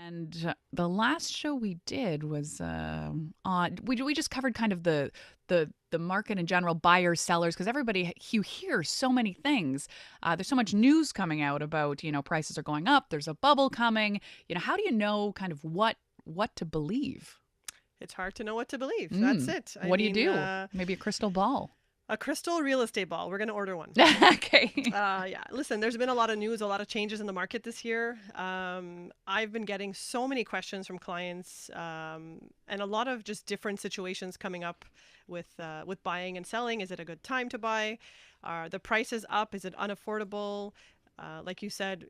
And the last show we did was on. We just covered kind of the market in general, buyers, sellers, because everybody you hear so many things. There's so much news coming out about prices are going up. There's a bubble coming. How do you know kind of what to believe? It's hard to know what to believe. That's Mm. it. I What do you mean, do? Maybe a crystal ball. a crystal real estate ball. We're going to order one. Okay. Yeah, listen, there's been a lot of news, a lot of changes in the market this year. I've been getting so many questions from clients and a lot of just different situations coming up with buying and selling. Is it a good time to buy? Are the prices up? Is it unaffordable? Like you said,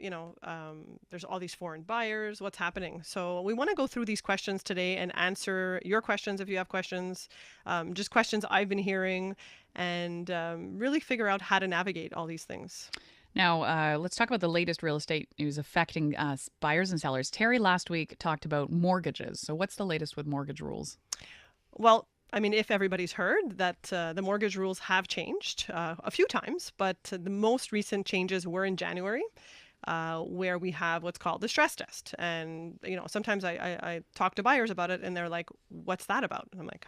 there's all these foreign buyers. What's happening? So we want to go through these questions today and answer your questions if you have questions, just questions I've been hearing, and really figure out how to navigate all these things. Now, let's talk about the latest real estate news affecting us, buyers and sellers. Terry last week talked about mortgages. So, what's the latest with mortgage rules? Well, I mean, if everybody's heard that the mortgage rules have changed a few times, but the most recent changes were in January. Where we have what's called the stress test. And, sometimes I talk to buyers about it and they're like, what's that about? And I'm like,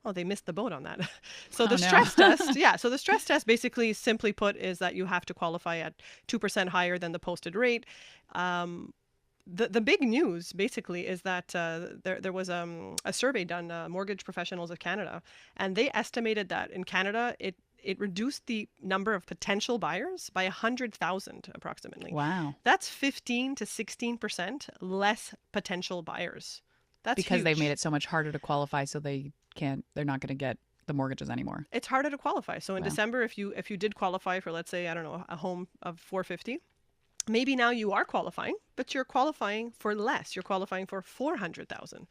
oh, they missed the boat on that. So Oh, the no. stress test, yeah. So the stress test basically, simply put, is that you have to qualify at 2% higher than the posted rate. The big news basically is that there was a survey done, Mortgage Professionals of Canada, and they estimated that in Canada it reduced the number of potential buyers by 100,000 approximately. Wow. That's 15 to 16% less potential buyers. That's Because they've made huge. it so much harder to qualify, so they're not going to get the mortgages anymore. It's harder to qualify. So in Wow. December, if you did qualify for, let's say, I don't know, a home of 450, maybe now you are qualifying, but you're qualifying for less. You're qualifying for 400,000.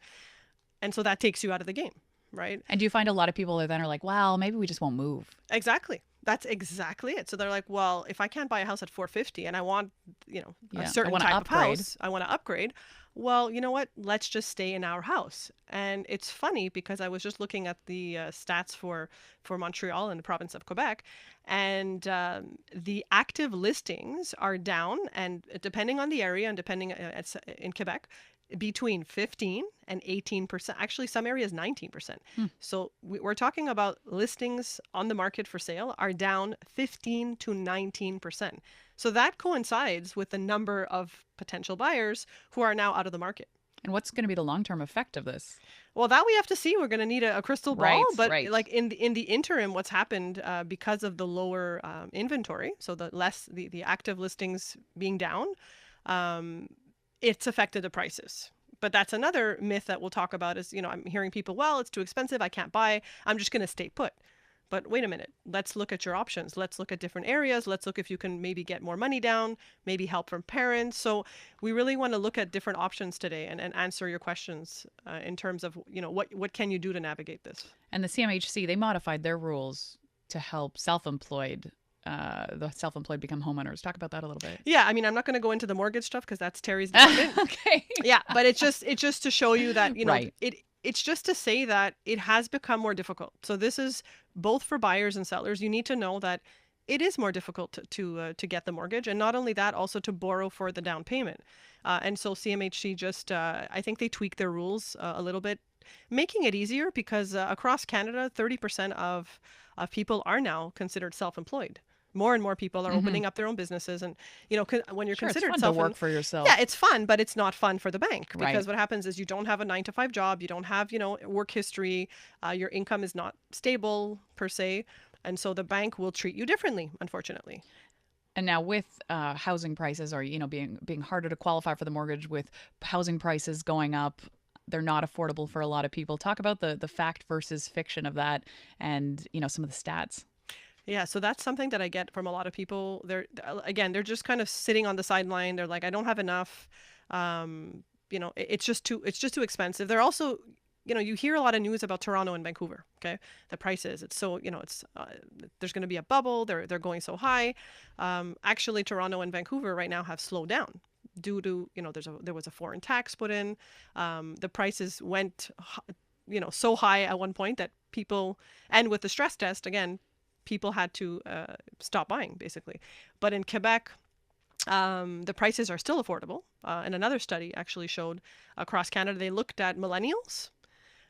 And so that takes you out of the game, right? And do you find a lot of people that then are like, well, maybe we just won't move? Exactly. That's exactly it. So they're like, well, if I can't buy a house at 450 and I want, a Yeah. I certain want to type of upgrade. house, I want to upgrade. Well, you know what? Let's just stay in our house. And it's funny because I was just looking at the stats for Montreal and the province of Quebec, and the active listings are down, and depending on the area and depending in Quebec, between 15 and 18%. Actually, some areas 19%. Hmm. So we're talking about listings on the market for sale are down 15 to 19%. So that coincides with the number of potential buyers who are now out of the market. And what's going to be the long term effect of this? Well, that we have to see. We're going to need a crystal ball, Right, but right. like in the interim, what's happened because of the lower inventory, so the active listings being down, um, it's affected the prices. But that's another myth that we'll talk about is, I'm hearing people, well, it's too expensive, I can't buy, I'm just going to stay put. But wait a minute, let's look at your options. Let's look at different areas. Let's look if you can maybe get more money down, maybe help from parents. So we really want to look at different options today and answer your questions in terms of, what can you do to navigate this? And the CMHC, they modified their rules to help the self-employed become homeowners. Talk about that a little bit. Yeah, I mean, I'm not going to go into the mortgage stuff because that's Terry's department. Okay. Yeah, but it's just to show you that, Right. it's just to say that it has become more difficult. So this is both for buyers and sellers. You need to know that it is more difficult to get the mortgage, and not only that, also to borrow for the down payment. And so CMHC just I think they tweaked their rules a little bit, making it easier because across Canada, 30% of people are now considered self-employed. More and more people are Hmm. opening up their own businesses, and when you're Sure, it's considered fun to self, work for yeah, yourself. it's fun, but it's not fun for the bank Right. because what happens is you don't have a 9 to 5 job, you don't have work history, your income is not stable per se, and so the bank will treat you differently, unfortunately. And now with housing prices, or being harder to qualify for the mortgage, with housing prices going up, they're not affordable for a lot of people. Talk about the fact versus fiction of that, and some of the stats. Yeah, so that's something that I get from a lot of people. They're just kind of sitting on the sideline. They're like, I don't have enough. It's just too expensive. They're also, you hear a lot of news about Toronto and Vancouver. Okay, the prices. It's so, it's there's going to be a bubble. They're going so high. Actually, Toronto and Vancouver right now have slowed down due to, there was a foreign tax put in. The prices went so high at one point that people, and with the stress test again, people had to stop buying basically. But in Quebec, The prices are still affordable. And another study actually showed across Canada, they looked at millennials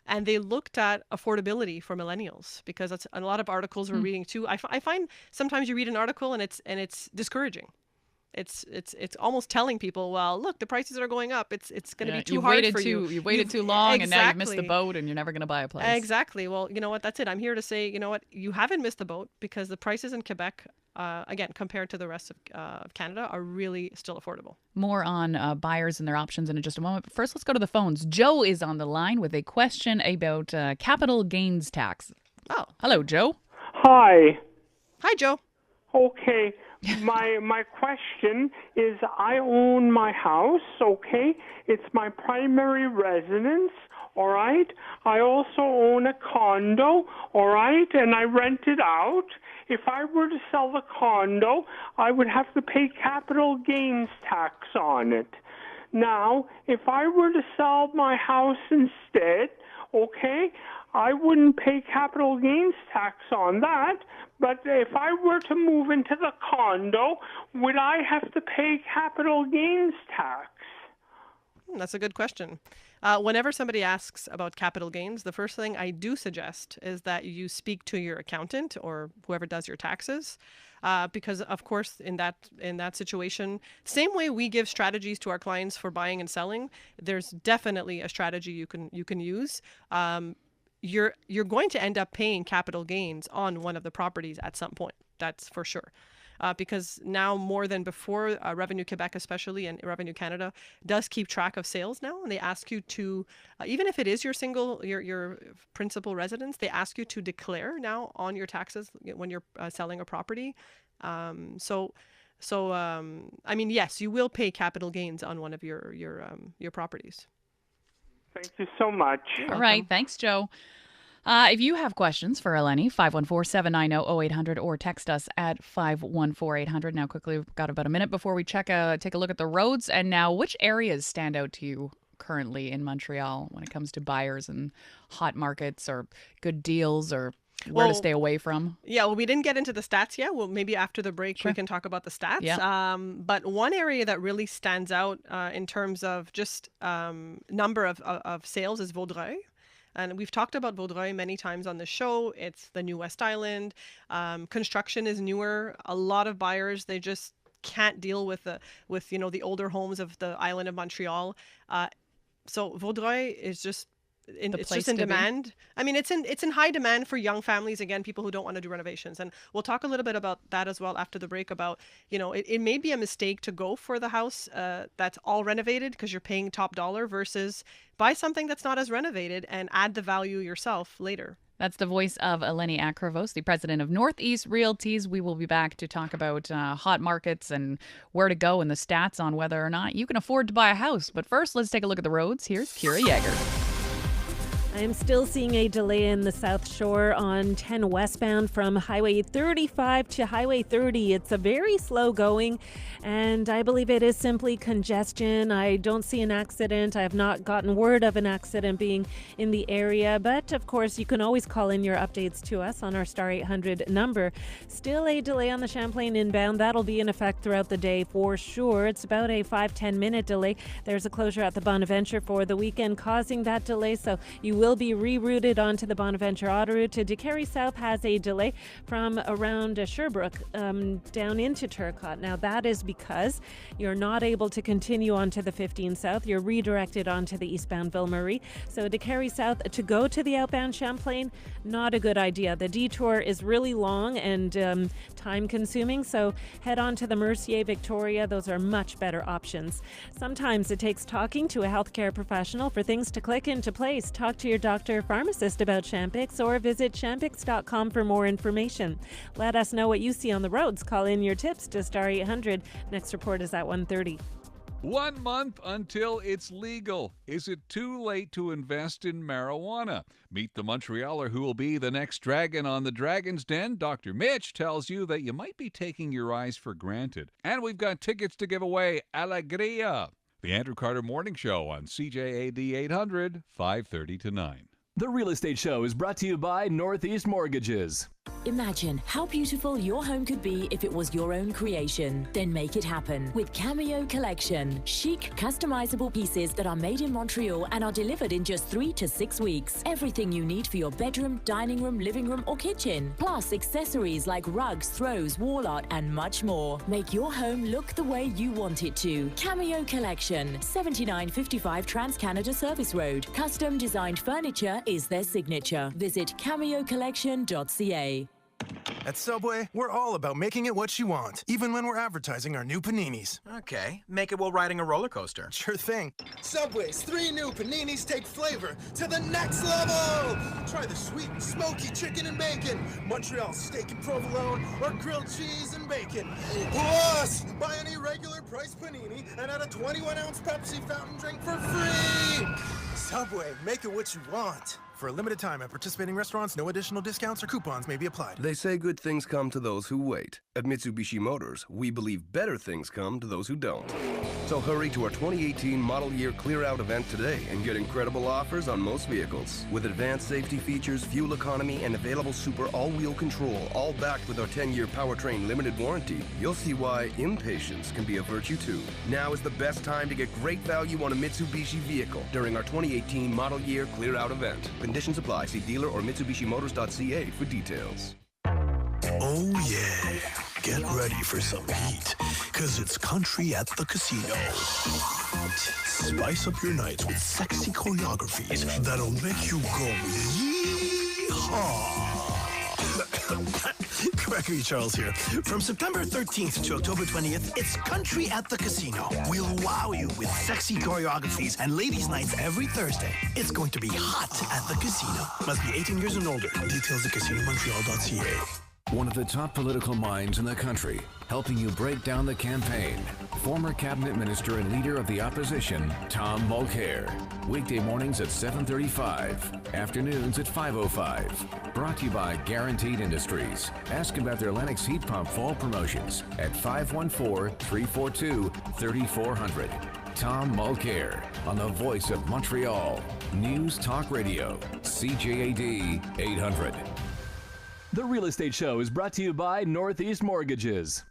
and they looked at affordability for millennials, because that's a lot of articles we're reading too. I find sometimes you read an article and it's discouraging. It's almost telling people, well, look, the prices are going up. It's going to be too hard for you. You waited too long, and now you've missed the Exactly. boat, and you're never going to buy a place. Exactly. Well, you know what? That's it. I'm here to say, you know what? You haven't missed the boat, because the prices in Quebec, again, compared to the rest of Canada, are really still affordable. More on buyers and their options in just a moment. But first, let's go to the phones. Joe is on the line with a question about capital gains tax. Oh, Hello, Joe. Hi. hi, Joe. Okay. My question is, I own my house, okay? It's my primary residence, all right? I also own a condo, all right? And I rent it out. If I were to sell the condo, I would have to pay capital gains tax on it. Now, if I were to sell my house instead, okay, I wouldn't pay capital gains tax on that. But if I were to move into the condo, would I have to pay capital gains tax? That's a good question. Whenever somebody asks about capital gains, the first thing I do suggest is that you speak to your accountant or whoever does your taxes, because of course in that situation, same way we give strategies to our clients for buying and selling, there's definitely a strategy you can use. You're going to end up paying capital gains on one of the properties at some point. That's for sure. Because now more than before, Revenue Quebec especially and Revenue Canada does keep track of sales now, and they ask you to, even if it is your principal residence, they ask you to declare now on your taxes when you're selling a property. So I mean, yes, you will pay capital gains on one of your properties. Thank you so much. You're All right. welcome. Thanks, Joe. If you have questions for Eleni, 514-790-0800 or text us at 514-800. Now, quickly, we've got about a minute before we take a look at the roads. And now, which areas stand out to you currently in Montreal when it comes to buyers and hot markets or good deals or where to stay away from? Yeah, well, we didn't get into the stats yet. Well, maybe after the break we can talk about the stats. Yeah. But one area that really stands out in terms of just number of sales is Vaudreuil. And we've talked about Vaudreuil many times on the show. It's the new West Island. Construction is newer. A lot of buyers, they just can't deal with the older homes of the island of Montreal. So Vaudreuil is just it's just in demand. I mean, it's in high demand for young families, again, people who don't want to do renovations. And we'll talk a little bit about that as well after the break about, it may be a mistake to go for the house that's all renovated because you're paying top dollar versus buy something that's not as renovated and add the value yourself later. That's the voice of Eleni Akrivos, the president of North East Realties. We will be back to talk about hot markets and where to go and the stats on whether or not you can afford to buy a house. But first, let's take a look at the roads. Here's Kira Yeager. I am still seeing a delay in the South Shore on 10 westbound from Highway 35 to Highway 30. It's a very slow going, and I believe it is simply congestion. I don't see an accident. I have not gotten word of an accident being in the area, but of course you can always call in your updates to us on our Star 800 number. Still a delay on the Champlain inbound. That'll be in effect throughout the day for sure. It's about a 5-10 minute delay. There's a closure at the Bonaventure for the weekend causing that delay, so you will be rerouted onto the Bonaventure Autoroute. To DeCarry South has a delay from around Sherbrooke down into Turcotte. Now that is because you're not able to continue onto the 15 South. You're redirected onto the eastbound Ville-Marie. So DeCarry South to go to the outbound Champlain, not a good idea. The detour is really long and time consuming, so head on to the Mercier Victoria. Those are much better options. Sometimes it takes talking to a healthcare professional for things to click into place. Talk to your doctor or pharmacist about Champix or visit champix.com for more information. Let us know what you see on the roads. Call in your tips to Star 800. Next report is at 1:30. 1 month until it's legal. Is it too late to invest in marijuana? Meet the Montrealer who will be the next dragon on the Dragon's Den. Dr. Mitch tells you that you might be taking your eyes for granted. And we've got tickets to give away. Alegria. The Andrew Carter Morning Show on CJAD 800, 5:30 to 9. The Real Estate Show is brought to you by Northeast Mortgages. Imagine how beautiful your home could be if it was your own creation. Then make it happen with Cameo Collection. Chic, customizable pieces that are made in Montreal and are delivered in just 3 to 6 weeks. Everything you need for your bedroom, dining room, living room, or kitchen. Plus accessories like rugs, throws, wall art, and much more. Make your home look the way you want it to. Cameo Collection, 7955 Trans-Canada Service Road. Custom designed furniture is their signature. Visit cameocollection.ca. At Subway, we're all about making it what you want, even when we're advertising our new paninis. Okay, make it while riding a roller coaster. Sure thing. Subway's 3 new paninis take flavor to the next level! Try the sweet and smoky chicken and bacon, Montreal steak and provolone, or grilled cheese and bacon. Plus, buy any regular price panini and add a 21-ounce Pepsi fountain drink for free! Subway, make it what you want. For a limited time at participating restaurants, no additional discounts or coupons may be applied. They say good things come to those who wait. At Mitsubishi Motors, we believe better things come to those who don't. So hurry to our 2018 model year clear out event today and get incredible offers on most vehicles. With advanced safety features, fuel economy, and available super all-wheel control, all backed with our 10-year powertrain limited warranty, you'll see why impatience can be a virtue too. Now is the best time to get great value on a Mitsubishi vehicle during our 2018 model year clear out event. Conditions apply. See dealer or MitsubishiMotors.ca for details. Oh yeah, get ready for some heat, cause it's country at the casino. Spice up your nights with sexy choreographies that'll make you go yee-haw. Gregory Charles here. From September 13th to October 20th, it's Country at the Casino. We'll wow you with sexy choreographies and ladies' nights every Thursday. It's going to be hot at the casino. Must be 18 years and older. Details at casinomontreal.ca. One of the top political minds in the country, helping you break down the campaign. Former cabinet minister and leader of the opposition, Tom Mulcair. Weekday mornings at 7:35, afternoons at 5:05. Brought to you by Guaranteed Industries. Ask about their Lennox heat pump fall promotions at 514-342-3400. Tom Mulcair on the voice of Montreal. News Talk Radio, CJAD 800. The Real Estate Show is brought to you by North East Mortgages.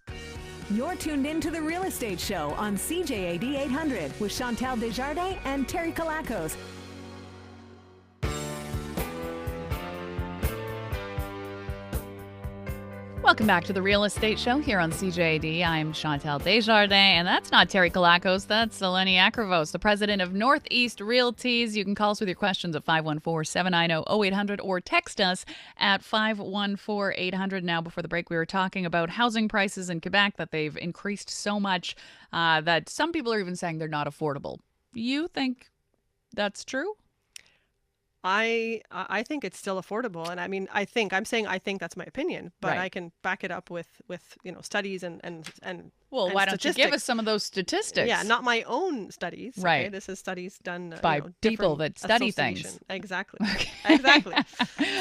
You're tuned in to The Real Estate Show on CJAD 800 with Chantal Desjardins and Terry Kalakos. Welcome back to the Real Estate Show here on CJAD. I'm Chantal Desjardins, and that's not Terry Kalakos. That's Eleni Akrivos, the president of North East Realties. You can call us with your questions at 514-790-0800 or text us at 514-800. Now, before the break, we were talking about housing prices in Quebec, that they've increased so much that some people are even saying they're not affordable. You think that's true? I think it's still affordable, and I mean I think that's my opinion, but Right. I can back it up with studies and Well, and why don't you give us statistics. some of those statistics? Yeah, not my own studies. Okay? Right. This is studies done By people different that study things. association. Exactly. Exactly.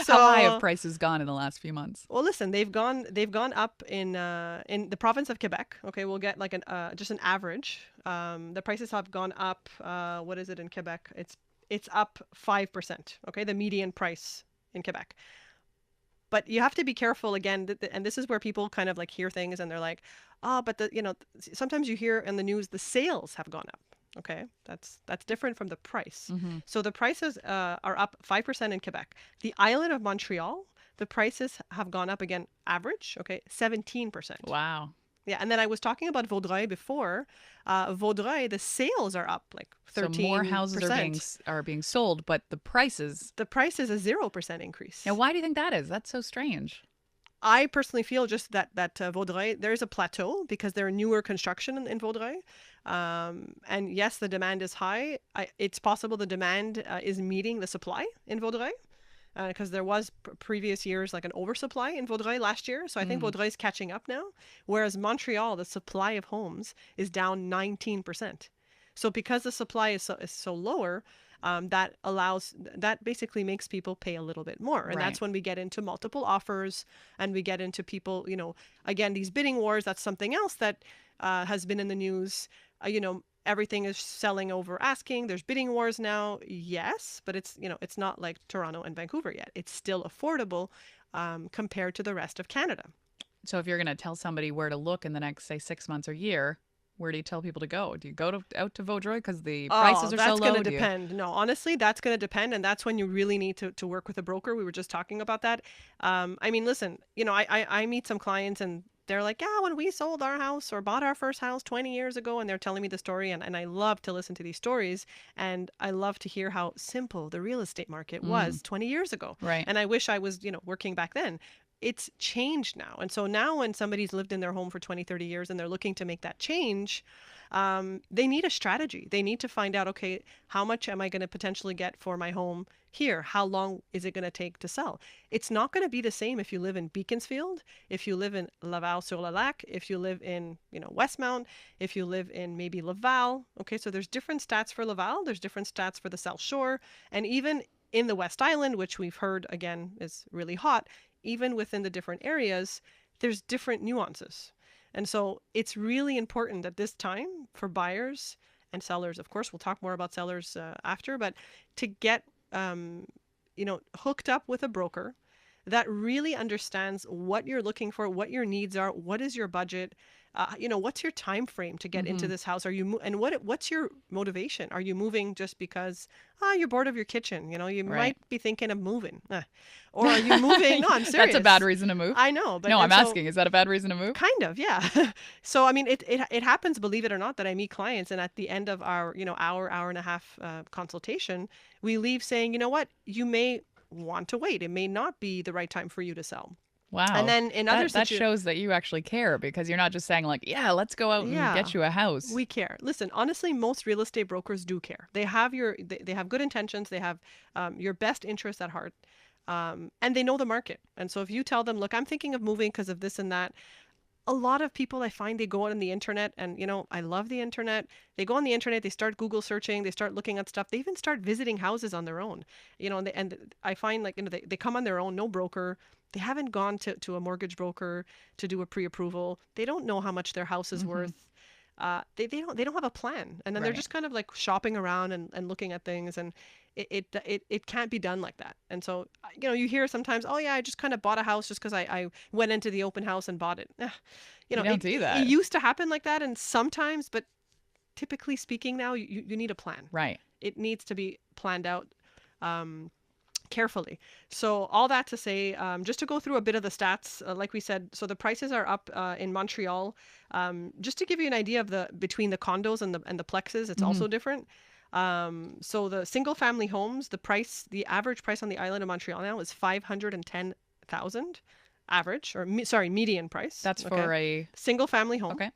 So How high have prices gone in the last few months? well, listen, they've gone up in the province of Quebec. Okay, we'll get like just an average. The prices have gone up. What is it in Quebec? It's up 5%. Okay, the median price in Quebec. But you have to be careful again, and this is where people kind of like hear things and they're like, oh, but sometimes you hear in the news the sales have gone up. Okay, that's different from the price. Mm-hmm. So the prices are up 5% in Quebec. The island of Montreal, the prices have gone up again, average, okay, 17%. Wow. Yeah, and then I was talking about Vaudreuil before. Vaudreuil, the sales are up like 13%. So more houses are being sold, but the prices. The price is a 0% increase. Now, why do you think that is? That's so strange. I personally feel just that Vaudreuil, there is a plateau because there are newer construction in Vaudreuil. And yes, the demand is high. It's possible the demand is meeting the supply in Vaudreuil. Because there was previous years like an oversupply in Vaudreuil last year. So I think Vaudreuil is catching up now. Whereas Montreal, the supply of homes is down 19%. So because the supply is so lower, that basically makes people pay a little bit more. And that's when we get into multiple offers and we get into people, again, these bidding wars. That's something else that has been in the news, Everything is selling over asking. There's bidding wars now. Yes, but it's not like Toronto and Vancouver yet. It's still affordable. compared to the rest of Canada. So if you're going to tell somebody where to look in the next, say, 6 months or year, where do you tell people to go? Do you go out to Vaudreuil because the prices are so low? That's going to depend. No, honestly, that's going to depend. And that's when you really need to work with a broker. We were just talking about that. I mean, listen, I meet some clients and they're like, yeah, when we sold our house or bought our first house 20 years ago, and they're telling me the story. And I love to listen to these stories. And I love to hear how simple the real estate market was 20 years ago. Right. And I wish I was, working back then. It's changed now. And so now when somebody's lived in their home for 20, 30 years and they're looking to make that change, they need a strategy. They need to find out, okay, how much am I going to potentially get for my home here? How long is it going to take to sell? It's not going to be the same if you live in Beaconsfield, if you live in Laval-sur-le-Lac, if you live in, Westmount, if you live in maybe Laval. Okay, so there's different stats for Laval. There's different stats for the South Shore. And even in the West Island, which we've heard, again, is really hot, even within the different areas, there's different nuances. And so it's really important at this time for buyers and sellers. Of course, we'll talk more about sellers after, but to get, hooked up with a broker that really understands what you're looking for, what your needs are, what is your budget, what's your time frame to get into this house? Are you and what's your motivation? Are you moving just because you're bored of your kitchen? You might be thinking of moving, or are you moving? No, I'm serious. That's a bad reason to move. I know, but no, I'm asking. Is that a bad reason to move? Kind of, yeah. So I mean, it happens, believe it or not, that I meet clients, and at the end of our hour and a half consultation, we leave saying, you know what, you may want to wait. It may not be the right time for you to sell. Wow. And then in other that shows that you actually care, because you're not just saying like, yeah, let's go out and get you a house. We care. Listen, honestly, most real estate brokers do care. They have they have good intentions. They have your best interests at heart. And they know the market. And so if you tell them, look, I'm thinking of moving because of this and that, a lot of people, I find, they go out on the internet, and I love the internet. They go on the internet, they start Google searching, they start looking at stuff. They even start visiting houses on their own. And I find like they come on their own, no broker. They haven't gone to a mortgage broker to do a pre-approval. They don't know how much their house is worth. They don't have a plan, and then they're just kind of like shopping around and looking at things, and it can't be done like that. And so you hear sometimes, oh yeah, I just kind of bought a house just because I went into the open house and bought it. You don't do that. It used to happen like that, and sometimes, but typically speaking, now you need a plan. Right. It needs to be planned out carefully. So all that to say, just to go through a bit of the stats, like we said, so the prices are up in Montreal. Just to give you an idea of between the condos and the plexes, it's also different. So the single family homes, the average price on the island of Montreal now is $510,000 average, or median price. That's for a single family home. Okay.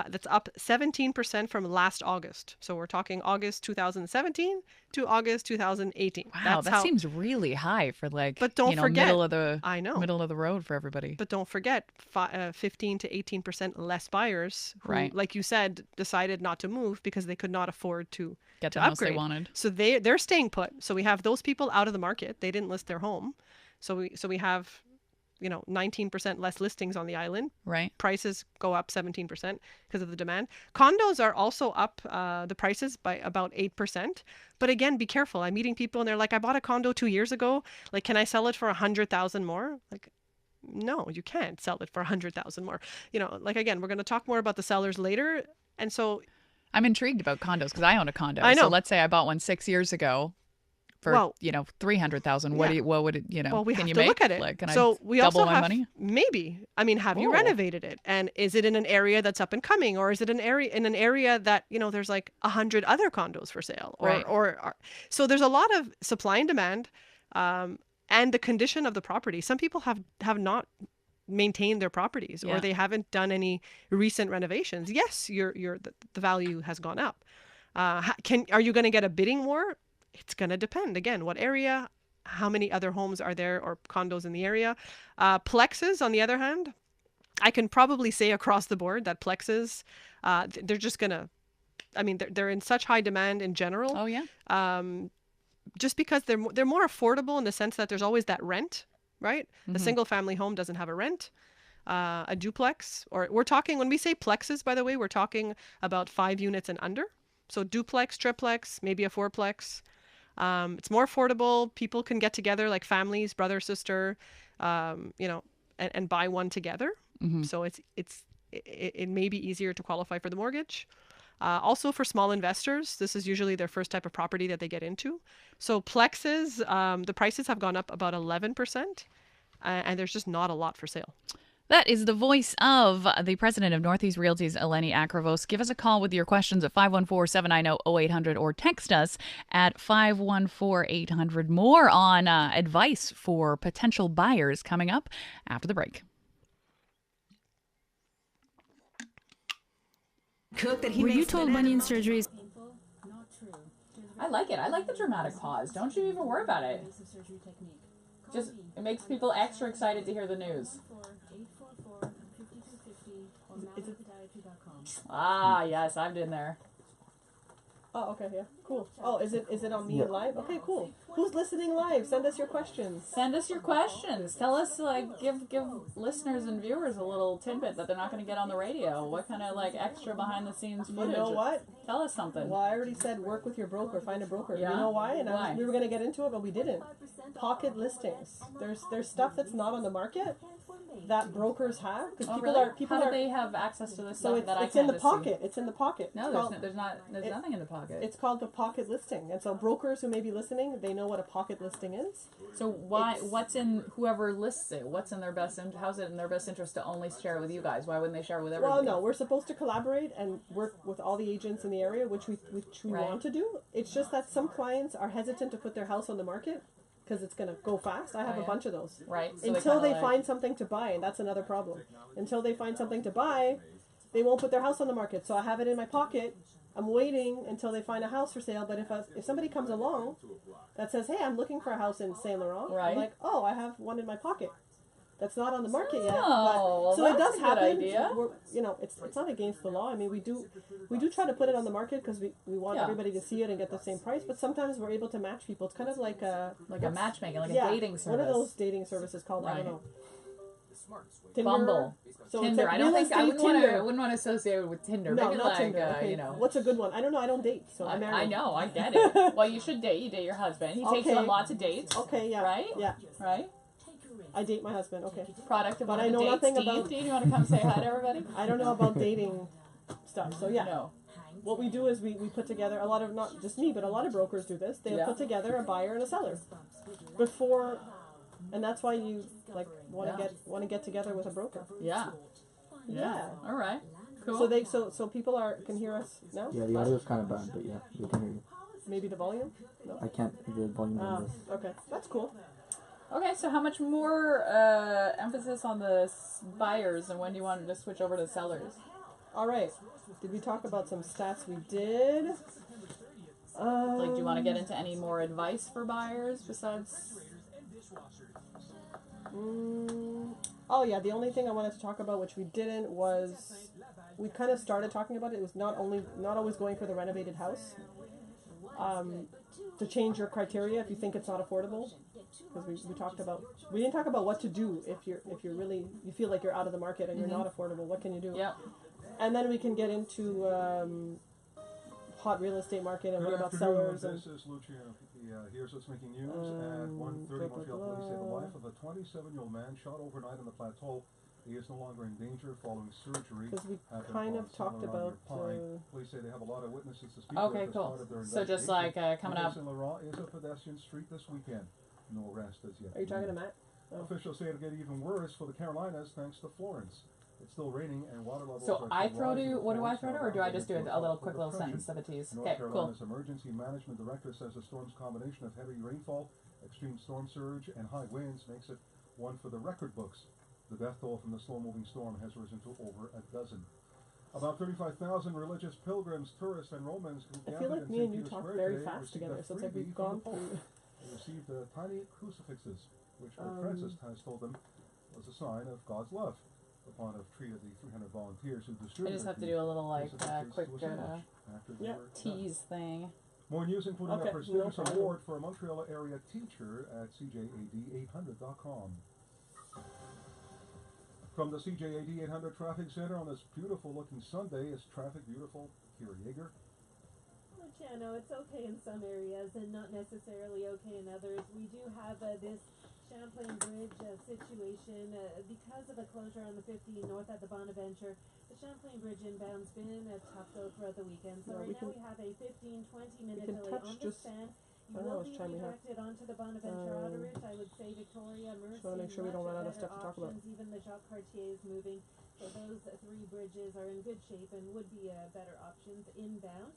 That's up 17% from last August. So we're talking August 2017 to August 2018. Wow, that seems really high for but don't forget, middle of the middle of the road for everybody. But don't forget, 15 to 18% less buyers who, like you said, decided not to move because they could not afford to get the upgrade. house they wanted. So they're staying put. So we have those people out of the market. They didn't list their home. So we have 19% less listings on the island. Right. Prices go up 17% because of the demand. Condos are also up the prices by about 8%. But again, be careful. I'm meeting people and they're like, I bought a condo 2 years ago. Like, can I sell it for $100,000 more? Like, no, you can't sell it for $100,000 more. Like, again, we're going to talk more about the sellers later. And so I'm intrigued about condos because I own a condo. I know. So let's say I bought one 6 years ago. For $300,000, what would it? Well, we can have you to make? look at it. Like, can so I we double also my have money? Maybe. I mean, have you renovated it, and is it in an area that's up and coming, or is it an area that there's like 100 other condos for sale, or so there's a lot of supply and demand, and the condition of the property. Some people have not maintained their properties, or they haven't done any recent renovations. Yes, the value has gone up. Are you going to get a bidding war? It's going to depend. Again, what area, how many other homes are there or condos in the area. Plexes, on the other hand, I can probably say across the board that plexes, they're just going to, they're in such high demand in general. Oh, yeah. Just because they're more affordable in the sense that there's always that rent, right? A single family home doesn't have a rent. A duplex, or we're talking, when we say plexes, by the way, we're talking about 5 units and under. So duplex, triplex, maybe a fourplex. It's more affordable. People can get together like families, brother, sister, and buy one together. So it may be easier to qualify for the mortgage. Also for small investors, this is usually their first type of property that they get into. So plexes, the prices have gone up about 11%, and there's just not a lot for sale. That is the voice of the president of North East Realties, Eleni Akrivos. Give us a call with your questions at 514-790-0800 or text us at 514-800. More on advice for potential buyers coming up after the break. Were you told bunion surgery is I like it. I like the dramatic pause. Don't you even worry about it. Just, it makes people extra excited to hear the news. Ah, yes, I've been there. Oh, okay, yeah, cool. Oh, is it on me live? Okay, cool. Who's listening live? Send us your questions. Send us your questions. Tell us, give listeners and viewers a little tidbit that they're not going to get on the radio. What kind of extra behind the scenes footage? You know what? Tell us something. Well, I already said work with your broker, find a broker. Yeah? You know why? And Why? we were going to get into it, but we didn't. Pocket listings. There's stuff that's not on the market that brokers have because How do they have access to this so stuff that I it's can't in the pocket. See? It's in the pocket. No, there's nothing in the pocket. It's called the pocket listing, and so brokers who may be listening, they know what a pocket listing is. So what's in whoever lists it? What's in their how's it in their best interest to only share it with you guys? Why wouldn't they share it with everybody? Well, no, we're supposed to collaborate and work with all the agents in the area, which we want to do. It's just that some clients are hesitant to put their house on the market because it's going to go fast. I have a bunch of those. Right. So until they find something to buy, and that's another problem. Until they find something to buy, they won't put their house on the market. So I have it in my pocket. I'm waiting until they find a house for sale. But if somebody comes along that says, hey, I'm looking for a house in Saint Laurent, I'm like, oh, I have one in my pocket. That's not on the market yet. Oh, so it does a happen. good idea. It's not against the law. I mean, we do try to put it on the market because we want everybody to see it and get the same price. But sometimes we're able to match people. It's kind of like a matchmaking, like a dating service. One of those dating services called I don't know. Tinder. Bumble. So Tinder. I wouldn't want to associate it with Tinder. No, maybe not Tinder. Okay. What's a good one? I don't know. I don't date, so I'm married. I know. I get it. Well, you should date. You date your husband. He takes you on lots of dates. Okay. Yeah. Right. Yeah. Right. I date my husband. Okay. Product of but one I of the know dates. nothing Steve, about. do you want to come say hi to everybody? I don't know about dating stuff. So yeah. No. What we do is we put together a lot of, not just me, but a lot of brokers do this. They'll put together a buyer and a seller before, and that's why you want to get together with a broker. Yeah. All right. Cool. So people can hear us now. Yeah, the audio's kind of bad, but yeah, we can hear you. Maybe the volume. No. I can't. The volume. Okay, that's cool. Okay, so how much more emphasis on the buyers, and when do you want to switch over to sellers? All right. Did we talk about some stats? We did. Do you want to get into any more advice for buyers besides? Oh yeah, the only thing I wanted to talk about, which we didn't, was we kind of started talking about it. It was not always going for the renovated house. To change your criteria if you think it's not affordable, because we didn't talk about what to do if you're really you feel like you're out of the market and you're not affordable. What can you do? Yeah. And then we can get into hot real estate market and what about sellers. This is Lucia. Here's what's making news. At 1:30, Montreal police say the wife of a 27-year-old man shot overnight on the plateau. He is no longer in danger following surgery. Because we kind of talked about. Police say they have a lot of witnesses to speak with as cool. part of their So just coming up. Saint Laurent is a pedestrian street this weekend. No arrest as yet. Are you talking to Matt? Oh. Officials say it'll get even worse for the Carolinas thanks to Florence. It's still raining and water levels So are what do I throw to, or do I just do a little quick little sentence of a tease? North Okay, Carolina's cool. Emergency Management Director says the storm's combination of heavy rainfall, extreme storm surge, and high winds makes it one for the record books. The death toll from the slow-moving storm has risen to over a dozen. About 35,000 religious pilgrims, tourists, and Romans who I feel like me and you talk very fast together, so it's like we've gone through. They received tiny crucifixes, which Pope Francis has told them was a sign of God's love. Upon a treat of the 300 volunteers who distributed. I just have to do a little quick tease thing. More news, including a prestigious award for a Montreal area teacher at CJAD800.com. From the CJAD 800 Traffic Center on this beautiful looking Sunday, is traffic beautiful? Kira Yeager. Yeah, no, it's okay in some areas and not necessarily okay in others. We do have this Champlain Bridge situation because of the closure on the 50 north at the Bonaventure. The Champlain Bridge inbound's been a tough go throughout the weekend. So right now we have a 15-20 minute delay on the span. You will be redirected onto the Bonaventure autoroute. I would say Victoria, Mercy, so make sure we don't run out of stuff to talk about. Even the Jacques Cartier is moving. So those three bridges are in good shape and would be better options inbound.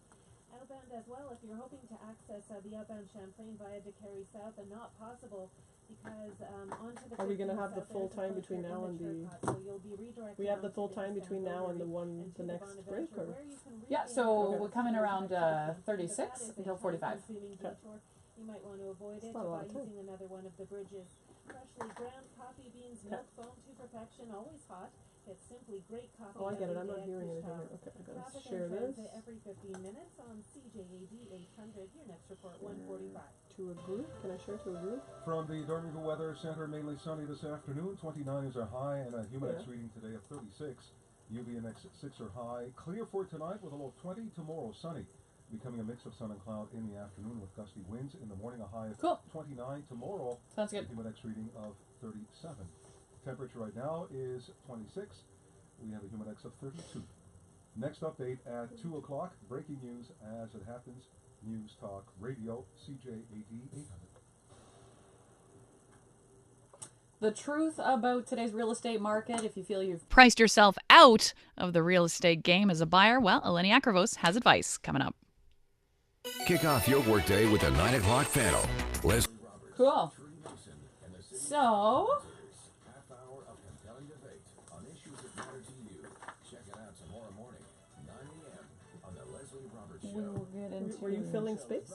Outbound as well, if you're hoping to access the outbound Champlain via De Carey South, and not possible because onto the. Are we going to have the full time between now and the? So you'll be redirected. We have the full time between now and the next break, or? Yeah, so we're coming around 36 until 45. You might want to avoid it by using another one of the bridges. Freshly ground coffee beans, milk foam to perfection, always hot. It's simply great coffee. Oh, I get it. I'm not hearing anything. Okay, I gotta share this. Every 15 minutes on CJAD 800. Your next report 145. To a group. Can I share to a group? From the Dormiville Weather Center, mainly sunny this afternoon. 29 is our high, and a humidex reading today of 36. UV index 6 are high. Clear for tonight with a low of 20. Tomorrow sunny. Becoming a mix of sun and cloud in the afternoon with gusty winds. In the morning, a high of 29. Tomorrow, sounds good. Humidex reading of 37. Temperature right now is 26. We have a humidex of 32. Next update at 2 o'clock. Breaking news as it happens. News Talk Radio, CJAD 800. The truth about today's real estate market, if you feel you've priced yourself out of the real estate game as a buyer, well, Eleni Akrivos has advice coming up. Kick off your workday with a 9 o'clock panel. Cool. So, we will get into... Were you filling space?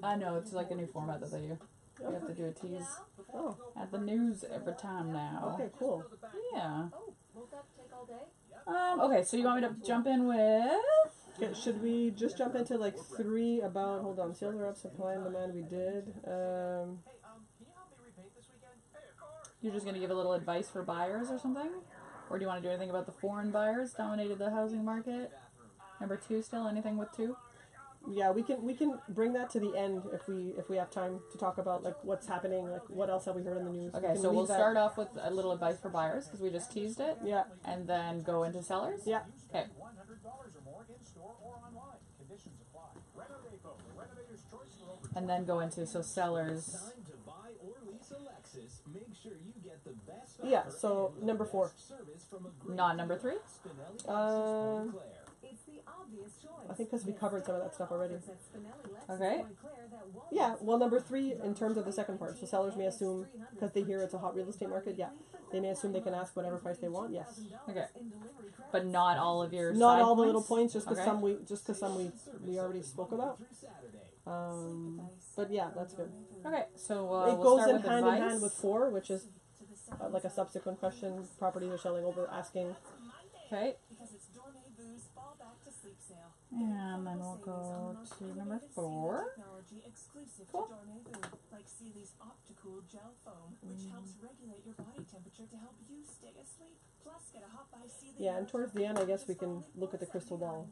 No, it's like a new format that they do. You have to do a tease at the news every time now. Okay, cool. Yeah. Okay, so you want me to jump in with... Okay, should we just jump into like 3 about... Hold on, sales are up, supply and demand we did. You're just going to give a little advice for buyers or something? Or do you want to do anything about the foreign buyers dominated the housing market? Number 2 still? Anything with 2? Yeah, we can bring that to the end if we have time to talk about like what's happening, like what else have we heard in the news. Okay, so we'll start off with a little advice for buyers because we just teased it. Yeah. And then go into sellers? Yeah. Okay. And then go into sellers. Yeah, so number 4. Not number 3? I think because we covered some of that stuff already. Okay. Yeah, well, number 3 in terms of the second part. So sellers may assume, because they hear it's a hot real estate market, yeah. They may assume they can ask whatever price they want, yes. Okay. But not all of your Not side all the points? little points, just because some we already spoke about. But yeah, that's good. Okay, so it we'll goes start in with hand advice. in hand with 4, which is like a subsequent question. Properties are selling over asking. Okay. And then we'll go to number 4. Cool. Like Sealy's optical gel foam, which helps regulate your body temperature to help you stay asleep. Plus, get a hot buy Sealy. Yeah, and towards the end, I guess we can look at the crystal ball.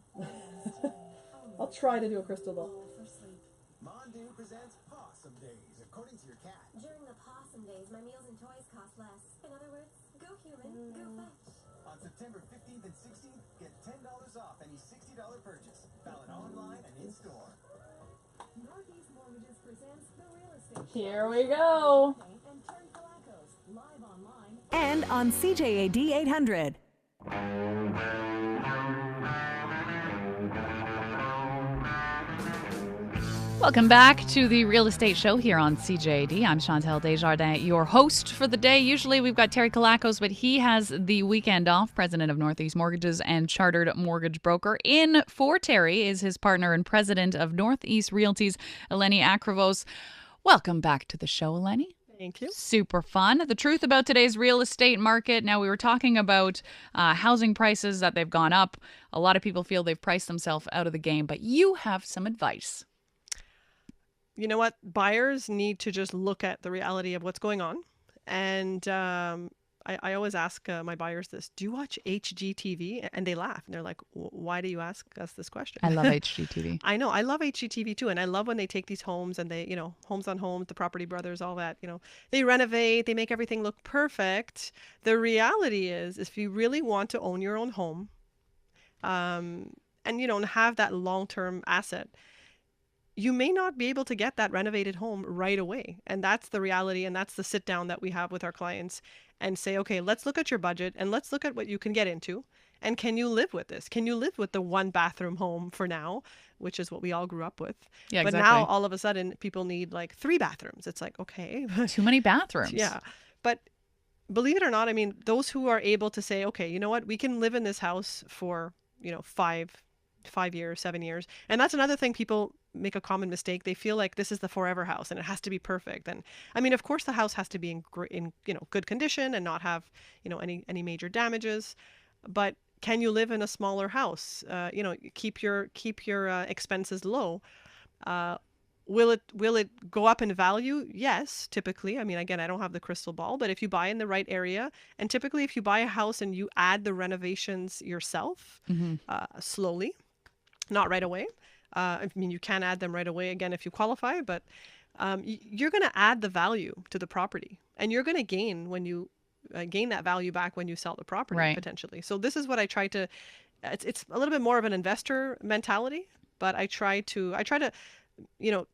I'll try to do a crystal ball. Mondu presents Possum Days, according to your cat. During the Possum Days, my meals and toys cost less. In other words, go human, go fetch. On September 15th and 16th, get $10 off any $60 purchase. Valid online and in-store. North East Mortgages presents the real estate. Here we go. And Terry Kalakos, live online. And on CJAD 800. Welcome back to the Real Estate Show here on CJAD. I'm Chantal Desjardins, your host for the day. Usually we've got Terry Kalakos, but he has the weekend off. President of North East Mortgages and Chartered Mortgage Broker. In for Terry is his partner and president of North East Realties, Eleni Akrivos. Welcome back to the show, Eleni. Thank you. Super fun. The truth about today's real estate market. Now, we were talking about housing prices, that they've gone up. A lot of people feel they've priced themselves out of the game, but you have some advice. You know what? Buyers need to just look at the reality of what's going on. And I always ask my buyers this: do you watch HGTV? And they laugh, and they're like, "Why do you ask us this question?" I love HGTV. I know, I love HGTV too, and I love when they take these homes and they, Homes on Homes, the Property Brothers, all that. They renovate, they make everything look perfect. The reality is, if you really want to own your own home, and you don't have that long-term asset, you may not be able to get that renovated home right away. And that's the reality. And that's the sit down that we have with our clients and say, okay, let's look at your budget and let's look at what you can get into. And can you live with this? Can you live with the 1-bathroom home for now, which is what we all grew up with? Yeah, but exactly. now all of a sudden people need like 3 bathrooms. It's like, okay. Too many bathrooms. Yeah. But believe it or not, I mean, those who are able to say, okay, you know what, we can live in this house for, 5 years, 7 years. And that's another thing people make a common mistake. They feel like this is the forever house and it has to be perfect. And I mean, of course the house has to be in good condition and not have, any major damages. But can you live in a smaller house? Keep your expenses low. Will it go up in value? Yes, typically. I mean, again, I don't have the crystal ball, but if you buy in the right area, and typically if you buy a house and you add the renovations yourself, slowly, not right away. I mean, you can add them right away, again, if you qualify, but you're going to add the value to the property, and you're going to gain when you gain that value back when you sell the property, potentially. So this is what I try to, it's a little bit more of an investor mentality, but I try to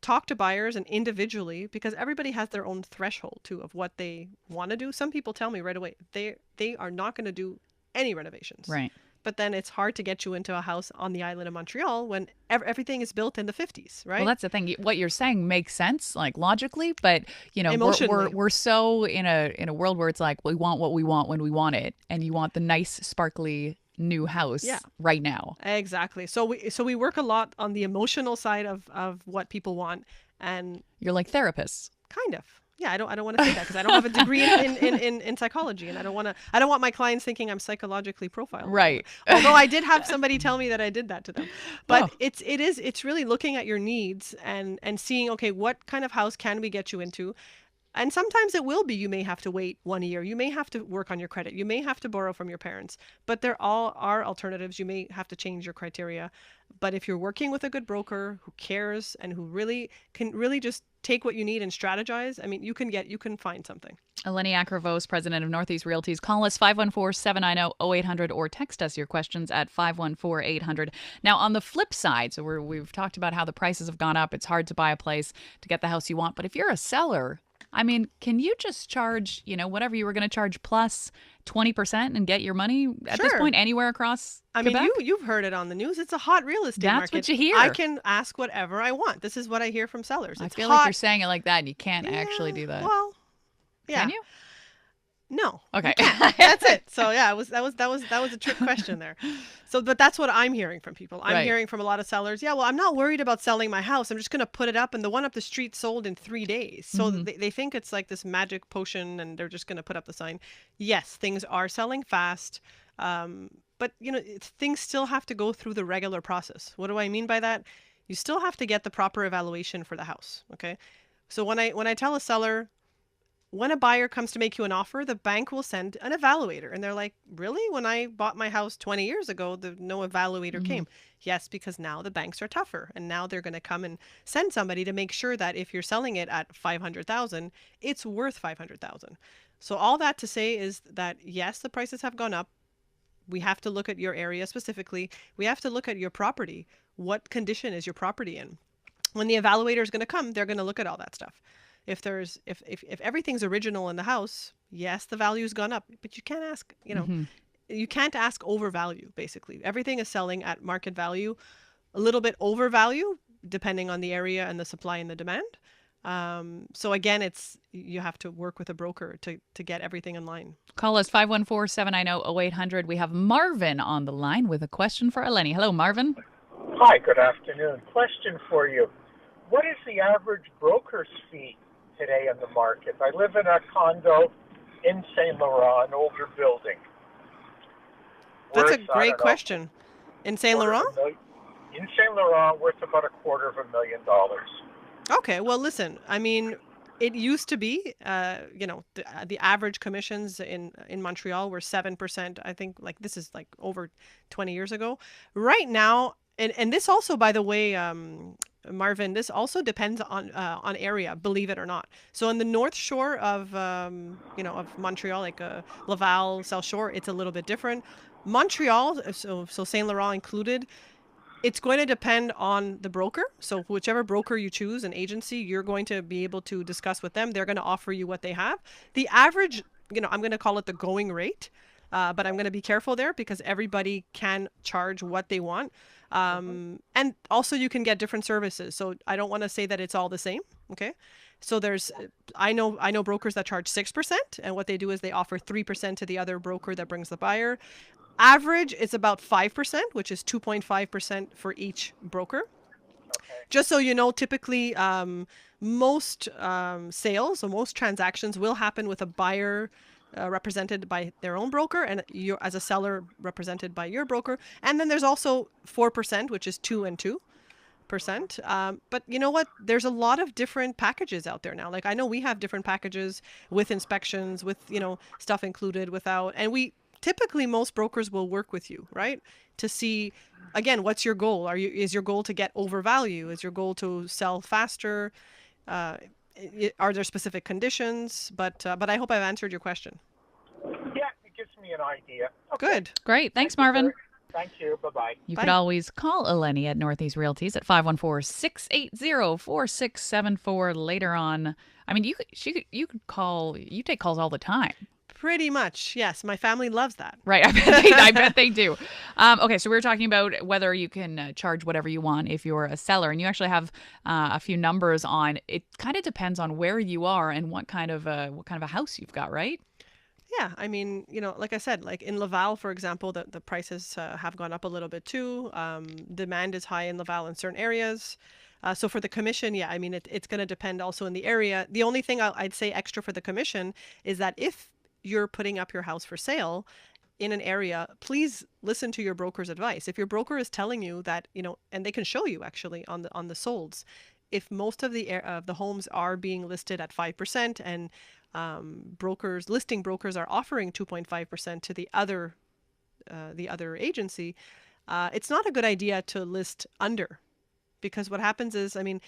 talk to buyers and individually, because everybody has their own threshold too of what they want to do. Some people tell me right away, they are not going to do any renovations. Right. But then it's hard to get you into a house on the island of Montreal when everything is built in the 50s, right? Well, that's the thing. What you're saying makes sense, like logically, but Emotionally. we're so in a world where it's like we want what we want when we want it, and you want the nice, sparkly new house right now. Exactly. So we work a lot on the emotional side of what people want, and you're like therapists, kind of. Yeah, I don't want to say that because I don't have a degree in psychology, and I don't want my clients thinking I'm psychologically profiled. Right. Although I did have somebody tell me that I did that to them. But it's really looking at your needs and seeing, okay, what kind of house can we get you into? And sometimes it will be, you may have to wait 1 year. You may have to work on your credit. You may have to borrow from your parents, but there all are alternatives. You may have to change your criteria. But if you're working with a good broker who cares and who really can just take what you need and strategize, I mean, you can find something. Eleni Akrivos, president of North East Realties. Call us 514-790-0800 or text us your questions at 514-800. Now, on the flip side, so we've talked about how the prices have gone up. It's hard to buy a place to get the house you want. But if you're a seller, I mean, can you just charge, whatever you were going to charge plus 20% and get your money at this point anywhere across Quebec? I mean, you've heard it on the news. It's a hot real estate market. That's what you hear. I can ask whatever I want. This is what I hear from sellers. I It's feel hot. like you're saying it like that and you can't actually do that. Well, yeah. Can you? No. Okay. That's it. So yeah, that was a trick question there. So, but that's what I'm hearing from people. I'm hearing from a lot of sellers. Yeah, well, I'm not worried about selling my house. I'm just going to put it up, and the one up the street sold in 3 days. So they think it's like this magic potion, and they're just going to put up the sign. Yes, things are selling fast, but things still have to go through the regular process. What do I mean by that? You still have to get the proper evaluation for the house. Okay. So when I tell a seller, when a buyer comes to make you an offer, the bank will send an evaluator. And they're like, really? When I bought my house 20 years ago, no evaluator came. Yes, because now the banks are tougher. And now they're going to come and send somebody to make sure that if you're selling it at $500,000, it's worth $500,000. So all that to say is that, yes, the prices have gone up. We have to look at your area specifically. We have to look at your property. What condition is your property in? When the evaluator is going to come, they're going to look at all that stuff. If everything's original in the house, yes, the value's gone up, but you can't ask, you can't ask over value, basically. Everything is selling at market value, a little bit over value, depending on the area and the supply and the demand. So again, you have to work with a broker to get everything in line. Call us 514-790-0800. We have Marvin on the line with a question for Eleni. Hello, Marvin. Hi, good afternoon. Question for you. What is the average broker's fee today in the market? I live in a condo in Saint Laurent, an older building. That's a great question. In Saint Laurent? In Saint Laurent, worth about $250,000. Okay, well, listen, I mean, It used to be, the average commissions in Montreal were 7%. I think this is over 20 years ago. Right now, and this also, by the way, Marvin, this also depends on area, believe it or not. So on the North Shore of Montreal, Laval, South Shore, it's a little bit different. Montreal, so Saint Laurent included, it's going to depend on the broker. So whichever broker you choose, an agency, you're going to be able to discuss with them. They're going to offer you what they have. The average, I'm going to call it the going rate, but I'm going to be careful there because everybody can charge what they want. And also you can get different services. So I don't want to say that it's all the same. Okay. So I know brokers that charge 6%, and what they do is they offer 3% to the other broker that brings the buyer. Average is about 5%, which is 2.5% for each broker. Just so you know, typically most sales or most transactions will happen with a buyer represented by their own broker, and you as a seller represented by your broker. And then there's also 4%, which is 2 and 2%. But you know what? There's a lot of different packages out there now. I know we have different packages with inspections, with stuff included, without, and typically most brokers will work with you, right? To see, again, what's your goal? Is your goal to get overvalue? Is your goal to sell faster? Are there specific conditions? But I hope I've answered your question. Yeah, it gives me an idea. Okay. Good. Great. Thanks, Marvin. Thank you. Bye-bye. You could always call Eleni at North East Realties at 514-680-4674 later on. I mean, you could call, you take calls all the time. Pretty much, yes. My family loves that. Right. I bet they do. Okay, so we were talking about whether you can charge whatever you want if you're a seller, and you actually have a few numbers on. It kind of depends on where you are and what kind of a house you've got, right? Yeah, I mean, like I said, in Laval, for example, the prices have gone up a little bit too. Demand is high in Laval in certain areas. So for the commission, yeah, I mean, it's going to depend also in the area. The only thing I'd say extra for the commission is that if you're putting up your house for sale in an area, please listen to your broker's advice. If your broker is telling you that, and they can show you actually on the solds, if most of the homes are being listed at 5% and listing brokers are offering 2.5% to the other agency, it's not a good idea to list under, because what happens is, I mean,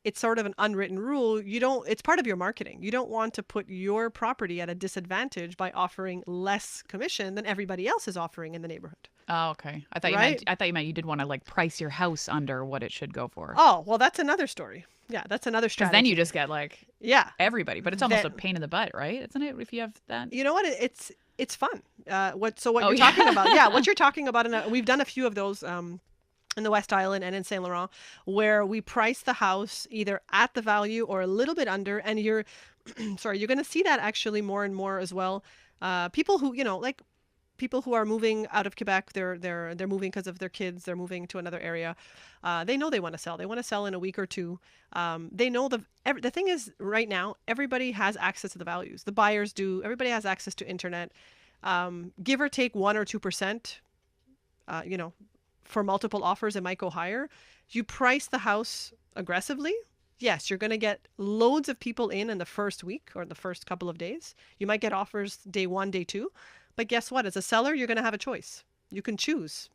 it's sort of an unwritten rule. It's part of your marketing. You don't want to put your property at a disadvantage by offering less commission than everybody else is offering in the neighborhood. Oh, okay. I thought you meant you did want to price your house under what it should go for. Oh, well, that's another story. Yeah, that's another strategy. Because then you just get everybody, but it's almost a pain in the butt, right? Isn't it? If you have that. You know what? It's fun. What you're talking about? Yeah, what you're talking about, and we've done a few of those. In the West Island and in Saint Laurent, where we price the house either at the value or a little bit under, and you're you're going to see that actually more and more as well. People who people who are moving out of Quebec, they're moving because of their kids, they're moving to another area. They know they want to sell. They want to sell in a week or two. They know the thing is, right now everybody has access to the values. The buyers do. Everybody has access to internet. Give or take 1 or 2%. For multiple offers, it might go higher. You price the house aggressively. Yes, you're going to get loads of people in the first week or the first couple of days. You might get offers day 1, day 2. But guess what? As a seller, you're going to have a choice. You can choose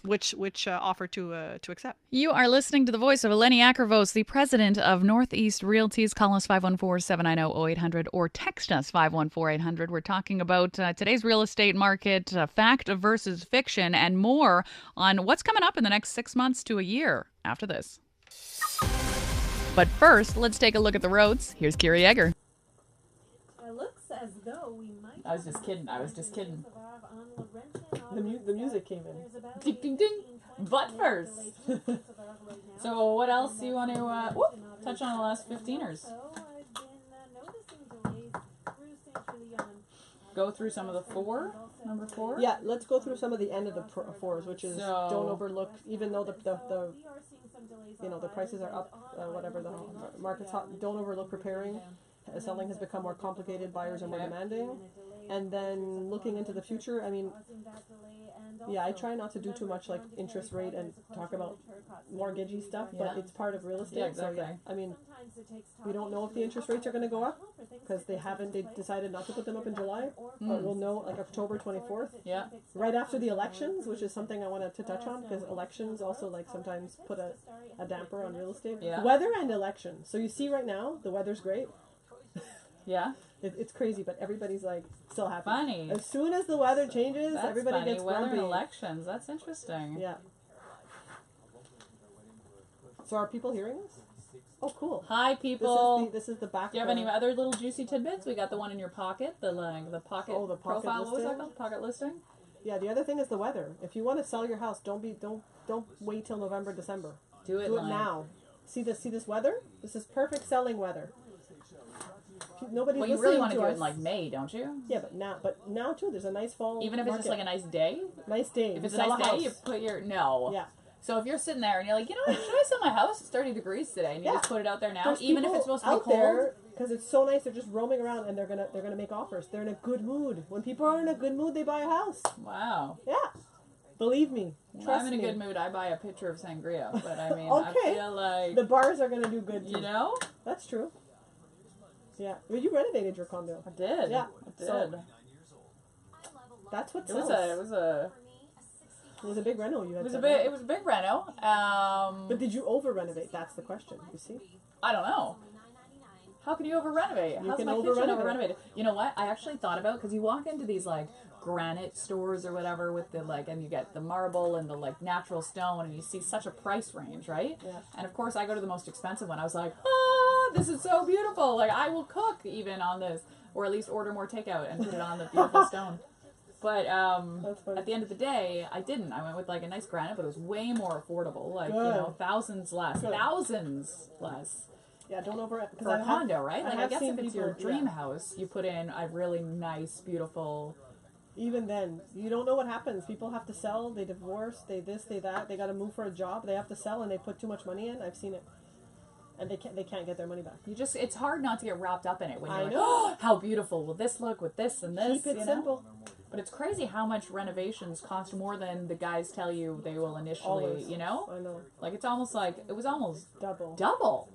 which offer to accept. You are listening to the voice of Eleni Akrivos, the president of North East Realties. Call us 514-790-0800 or text us 514-800. We're talking about today's real estate market, fact versus fiction, and more on what's coming up in the next 6 months to a year after this. But first, let's take a look at the roads. Here's Kira Yeager. It looks as though we might. I was just kidding. The music came in. Ding, ding, ding. But first. So what else do you want to touch on the last 15ers? Go through some of the number 4? Yeah, let's go through some of the end of the 4s, which is don't overlook, even though the prices are up, whatever the market's hot, don't overlook preparing. Selling has become more complicated, buyers are more demanding. And then looking into the future, I mean, Yeah, I try not to do too much like interest rate and talk about mortgagey stuff, but Yeah. it's part of real estate. Yeah, exactly. So yeah, I mean, we don't know if the interest rates are going to go up because they decided not to put them up in July, but we'll know like October 24th. Yeah. Right after the elections, which is something I wanted to touch on because elections also like sometimes put a damper on real estate. Yeah. Weather and elections. So you see right now, the weather's great. Yeah. It's crazy, but everybody's like still happy. Funny. As soon as the weather changes, That's everybody funny. gets Weather grumpy. and elections. That's interesting. Yeah. So are people hearing us? Oh, cool. Hi, people. This is the back. Do you have any other little juicy tidbits? We got the one in your pocket, the pocket the pocket profile. What was that listing? called? Pocket listing. Yeah. The other thing is the weather. If you want to sell your house, don't wait till November, December. Do it now. See this weather? This is perfect selling weather. Nobody's Well, you really want to do it in like May, don't you? Yeah, but now too. There's a nice fall. Even if it's just like a nice day. Nice day. If it's a nice day, you put your Yeah. So if you're sitting there and you're like, you know what, should I sell my house? It's 30 degrees today, and you just put it out there now, There's even if people it's supposed to be out cold. there because it's so nice. They're just roaming around and they're gonna make offers. They're in a good mood. When people are in a good mood, they buy a house. Wow. Yeah. Believe me. When Trust I'm in me. a good mood, I buy a pitcher of sangria. But I mean, Okay. I feel like The bars are gonna do good. You know? That's true. Yeah. Well, you renovated your condo. I did. Yeah. I did. So that's what It was a big reno. You had. It was a big reno. But did you over renovate? That's the question. You see. I don't know. How can you over renovate? You How's can my kitchen over-renovate. over renovated? You know what? I actually thought about, because you walk into these like granite stores or whatever with the like, and you get the marble and the like natural stone, and you see such a price range, right? Yeah. And of course, I go to the most expensive one. I was like, this is so beautiful. Like I will cook even on this, or at least order more takeout and put it on the beautiful stone. But at the end of the day, I didn't. I went with like a nice granite, but it was way more affordable. Like Good. you know, thousands less. Good. Yeah, don't over For a condo, right? Like I have guess seen if it's your people- dream yeah. house, you put in a really nice, beautiful. Even then, you don't know what happens. People have to sell. They divorce. They this. They that. They got to move for a job. They have to sell, and they put too much money in. I've seen it, and they can't get their money back. It's hard not to get wrapped up in it when you're I like, know. oh, how beautiful will this look with this and this? Keep it you know? simple. But it's crazy how much renovations cost more than the guys tell you they will initially. Always. You know, I know. like it was almost Double. Double.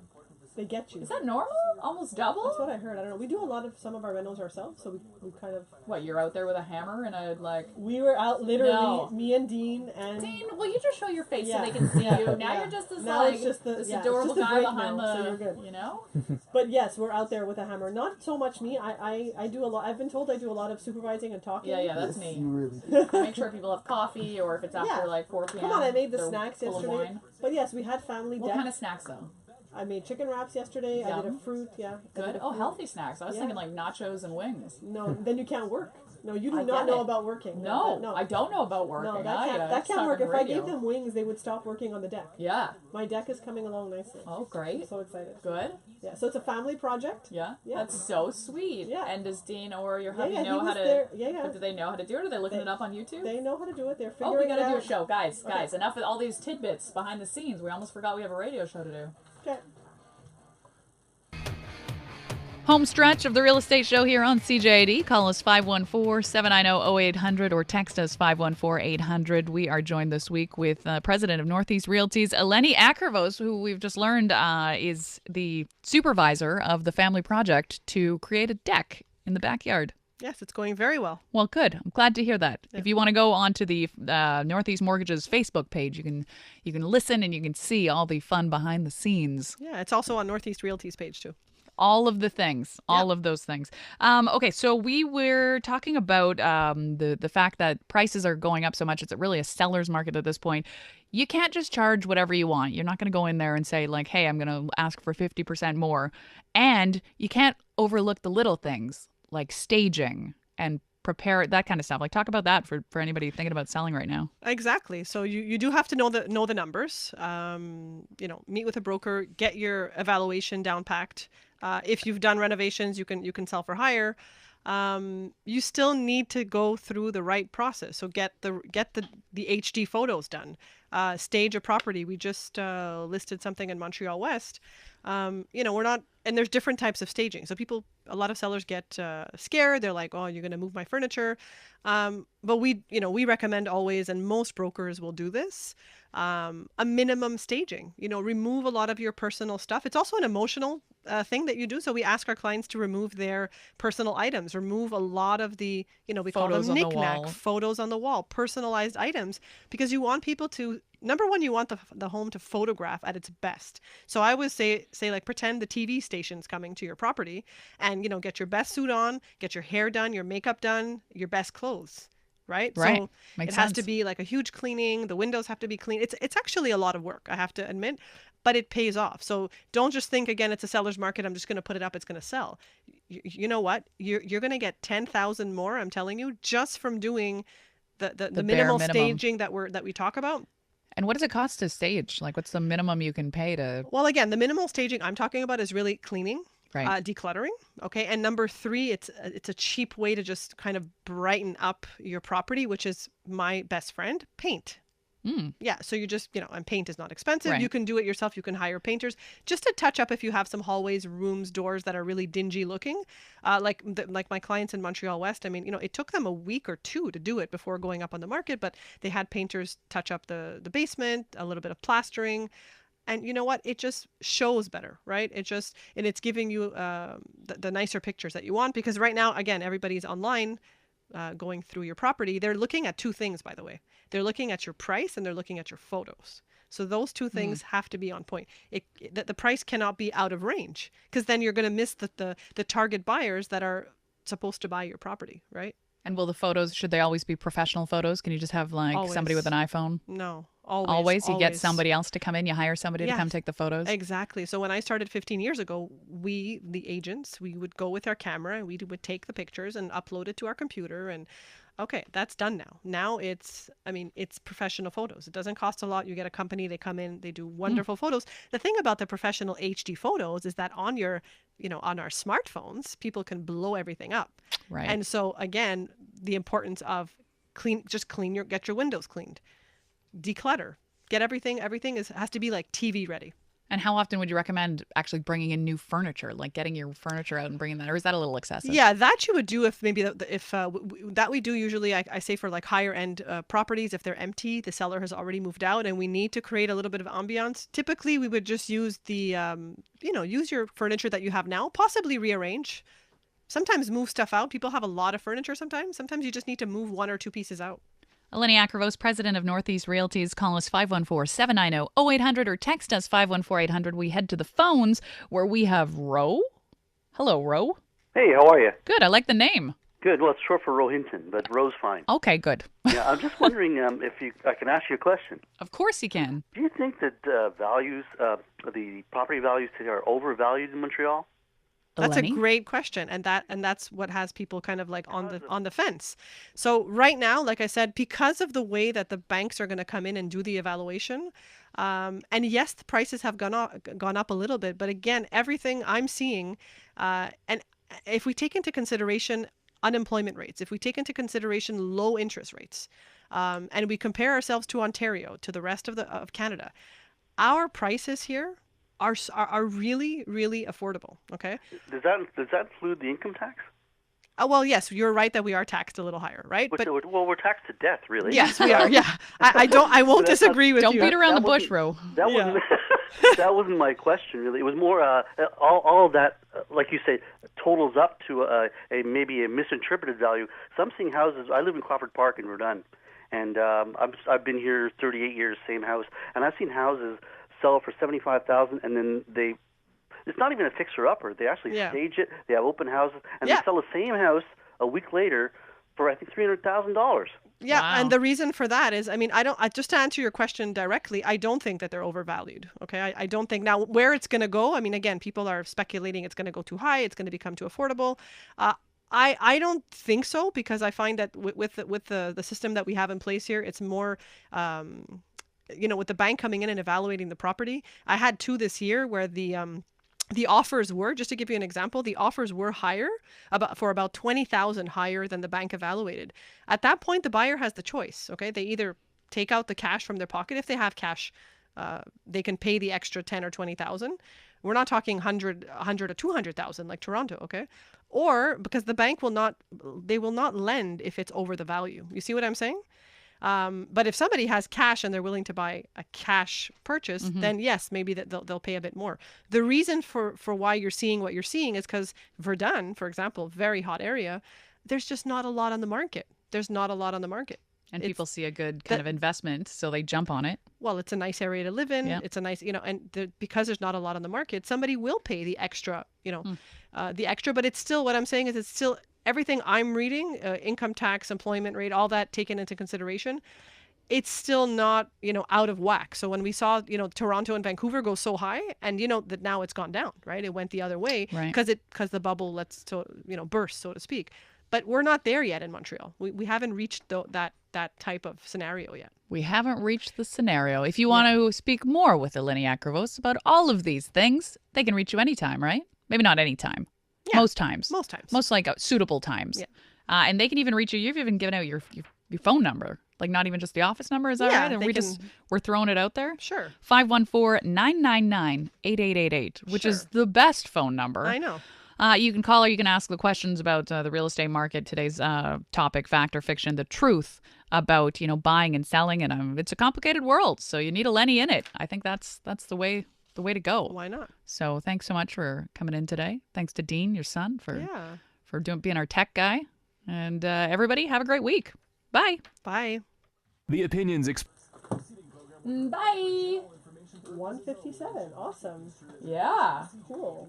They get you. Is that normal? Almost double? That's what I heard. I don't know. We do some of our renos ourselves, so we kind of. What, you're out there with a hammer and a like? We were out literally, No. me and Dean and. Dean, will you just show your face Yeah. so they can see Yeah. you? Now Yeah. you're just this Now like it's just this it's adorable just a guy break behind now, the. so you're good. You know. But yes, we're out there with a hammer. Not so much me. I do a lot. I've been told I do a lot of supervising and talking. Yeah, that's me. Really? I make sure people have coffee, or if it's after Yeah. like 4 p.m. Come on, I made the they're snacks full of yesterday. wine. But yes, we had family. What deck. kind of snacks though? I made chicken wraps yesterday. I did a Yum. fruit. Yeah. I Good. did a Oh, fruit. healthy snacks. I was Yeah. thinking like nachos and wings. No, then you can't work. No, you do I not get know it. about working. No, I don't know about working. No, that can't work. talking If I radio. gave them wings, they would stop working on the deck. Yeah. My deck is coming along nicely. Oh, great. I'm so excited. Good. Yeah, so it's a family project. Yeah. Yeah. That's so sweet. Yeah. And does Dean or your Yeah, hubby yeah, know he how was to? there. Yeah, yeah. Do they know how to do it? Or are they looking it up on YouTube? They know how to do it. They're Oh, figuring we gotta it do a out. show, guys. Okay. Guys, enough with all these tidbits behind the scenes. We almost forgot we have a radio show to do. Okay. Home stretch of the real estate show here on CJAD. Call us 514-790-0800 or text us 514-800. We are joined this week with President of North East Realties, Eleni Akrivos, who we've just learned is the supervisor of the family project to create a deck in the backyard. Yes, it's going very well. Well, good. I'm glad to hear that. Yeah. If you want to go onto the Northeast Mortgages Facebook page, you can listen and you can see all the fun behind the scenes. Yeah, it's also on Northeast Realties page too. All of the things, all of those things. Okay, so we were talking about the fact that prices are going up so much. It's really a seller's market at this point. You can't just charge whatever you want. You're not going to go in there and say like, hey, I'm going to ask for 50% more. And you can't overlook the little things like staging and prepare, that kind of stuff. Like talk about that for anybody thinking about selling right now. Exactly. So you do have to know the numbers. Meet with a broker, get your evaluation down packed. If you've done renovations, you can sell for higher. You still need to go through the right process. So get the HD photos done. Stage a property. We just listed something in Montreal West We're not, and there's different types of staging. So a lot of sellers get scared. They're like, oh, you're going to move my furniture. But we recommend always, and most brokers will do this, a minimum staging. Remove a lot of your personal stuff. It's also an emotional thing that you do. So we ask our clients to remove their personal items, remove a lot of the, we call them Photos on the knick-knack, wall. photos on the wall, personalized items, because you want people to, number one, you want the home to photograph at its best. So I would say like pretend the TV station's coming to your property and, get your best suit on, get your hair done, your makeup done, your best clothes. Right. Right. So Makes it has to sense. be like a huge cleaning. The windows have to be clean. It's actually a lot of work, I have to admit, but it pays off. So don't just think, again, it's a seller's market, I'm just going to put it up, it's going to sell. You know what? You're going to get 10,000 more, I'm telling you, just from doing the bare minimal minimum. staging that we talk about. And what does it cost to stage? Like, what's the minimum you can pay to? Well, again, the minimal staging I'm talking about is really cleaning, Right. decluttering. Okay. And number 3, it's a cheap way to just kind of brighten up your property, which is my best friend, paint. Yeah. So you just, and paint is not expensive. Right. You can do it yourself. You can hire painters just to touch up if you have some hallways, rooms, doors that are really dingy looking. Like my clients in Montreal West, I mean, it took them a week or 2 to do it before going up on the market, but they had painters touch up the basement, a little bit of plastering. And you know what? It just shows better, right? And it's giving you the nicer pictures that you want, because right now, again, everybody's online going through your property. They're looking at 2 things, by the way. They're looking at your price and they're looking at your photos. So those 2 things have to be on point. The price cannot be out of range, because then you're going to miss the target buyers that are supposed to buy your property, right? And will the photos, should they always be professional photos? Can you just have like somebody with an iPhone? No, always. You get somebody else to come in, you hire somebody to come take the photos? Exactly. So when I started 15 years ago, we, the agents, we would go with our camera and we would take the pictures and upload it to our computer. And okay, that's done now. Now it's professional photos. It doesn't cost a lot. You get a company, they come in, they do wonderful photos. The thing about the professional HD photos is that on your, on our smartphones, people can blow everything up. Right. And so again, the importance of get your windows cleaned, declutter, get everything has to be like TV ready. And how often would you recommend actually bringing in new furniture, like getting your furniture out and bringing that, or is that a little excessive? Yeah, that you would do if maybe that we do usually. I say for like higher end properties, if they're empty, the seller has already moved out, and we need to create a little bit of ambiance. Typically, we would just use use your furniture that you have now, possibly rearrange. Sometimes move stuff out. People have a lot of furniture sometimes. Sometimes you just need to move 1 or 2 pieces out. Eleni Akrivos, president of North East Realties. Call us 514-790-0800 or text us 514-800. We head to the phones where we have Ro. Hello, Ro. Hey, how are you? Good. I like the name. Good. Well, it's short for Rohinton, but Ro's fine. Okay, good. Yeah, I'm just wondering if I can ask you a question. Of course you can. Do you think that the property values today are overvalued in Montreal? That's a great question, and that's what has people kind of like on the fence. So right now, like I said, because of the way that the banks are going to come in and do the evaluation, and yes, the prices have gone up a little bit, but again, everything I'm seeing, and if we take into consideration unemployment rates, if we take into consideration low interest rates, and we compare ourselves to Ontario, to the rest of Canada, our prices here are really, really affordable. Okay. Does that include the income tax? Well, yes, you're right that we are taxed a little higher, right? Well, we're taxed to death, really. Yes, we are. Yeah, I won't disagree with you. Don't beat around the bush, Ro. That wasn't my question, really. It was more all of that, like you say, totals up to maybe a misinterpreted value. So I'm seeing houses. I live in Crawford Park in Verdun, and I've been here 38 years, same house, and I've seen houses sell for $75,000, and then it's not even a fixer-upper. They actually stage it. They have open houses, and they sell the same house a week later for, I think, $300,000. Yeah, wow. And the reason for that is, just to answer your question directly, I don't think that they're overvalued. Okay, I don't think. Now, where it's going to go, again, people are speculating it's going to go too high, it's going to become too affordable. I don't think so, because I find that with the system that we have in place here, it's more with the bank coming in and evaluating the property. I had 2 this year where the offers were, just to give you an example, the offers were higher, for about 20,000 higher than the bank evaluated. At that point, the buyer has the choice. Okay, they either take out the cash from their pocket. If they have cash, they can pay the extra 10 or 20,000, We're not talking 100 or 200,000 like Toronto, okay? Or because the bank will not lend if it's over the value. You see what I'm saying? But if somebody has cash and they're willing to buy a cash purchase, then yes, maybe that they'll pay a bit more. The reason for why you're seeing what you're seeing is because Verdun, for example, very hot area, there's just not a lot on the market. There's not a lot on the market. And people see a good kind of investment, so they jump on it. Well, it's a nice area to live in. Yep. It's a nice, and because there's not a lot on the market, somebody will pay the extra, the extra. But it's still, what I'm saying is it's still everything I'm reading, income tax, employment rate, all that taken into consideration, it's still not, out of whack. So when we saw, Toronto and Vancouver go so high, and that now it's gone down, right? It went the other way because the bubble burst, so to speak. But we're not there yet in Montreal. We haven't reached that type of scenario yet. We haven't reached the scenario. If you want to speak more with Eleni Akrivos about all of these things, they can reach you anytime, right? Maybe not anytime. Yeah. Most times. Most like suitable times. Yeah. And they can even reach you. You've even given out your phone number, like not even just the office number. Is that right? And we're throwing it out there? Sure. 514-999-8888, which is the best phone number. I know. You can call or you can ask the questions about the real estate market. Today's topic, fact or fiction, the truth about, buying and selling. And it's a complicated world, so you need Eleni in it. I think that's the way to go. Why not? So thanks so much for coming in today. Thanks to Dean, your son, for being our tech guy. And everybody, have a great week. Bye. Bye. The opinions Bye. 157. Awesome. Yeah. Cool.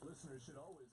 Listeners should always